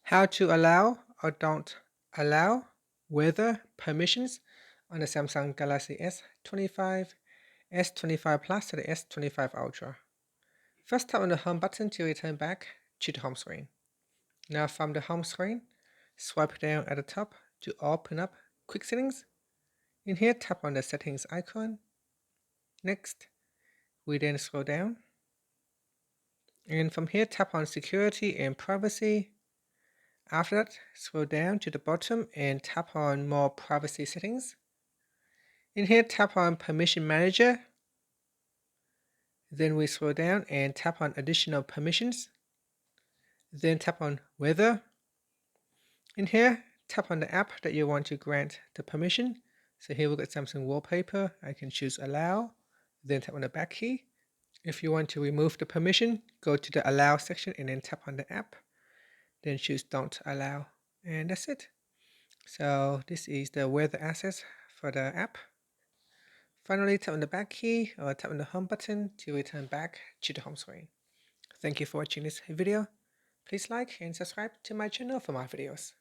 How to allow or don't allow weather permissions on the Samsung Galaxy S25, S25 Plus to the S25 Ultra. First, tap on the home button to return back to the home screen. Now from the home screen, swipe down at the top to open up Quick Settings. In here, tap on the settings icon. Next, we then scroll down. And from here, tap on security and privacy. After that, scroll down to the bottom and tap on more privacy settings. In here, tap on permission manager. Then we scroll down and tap on additional permissions. Then tap on weather. In here, tap on the app that you want to grant the permission. So here we've got Samsung wallpaper. I can choose allow, then tap on the back key. If you want to remove the permission, go to the allow section and then tap on the app. Then choose don't allow, and that's it. So this is the weather access for the app. Finally, tap on the back key or tap on the home button to return back to the home screen. Thank you for watching this video. Please like and subscribe to my channel for more videos.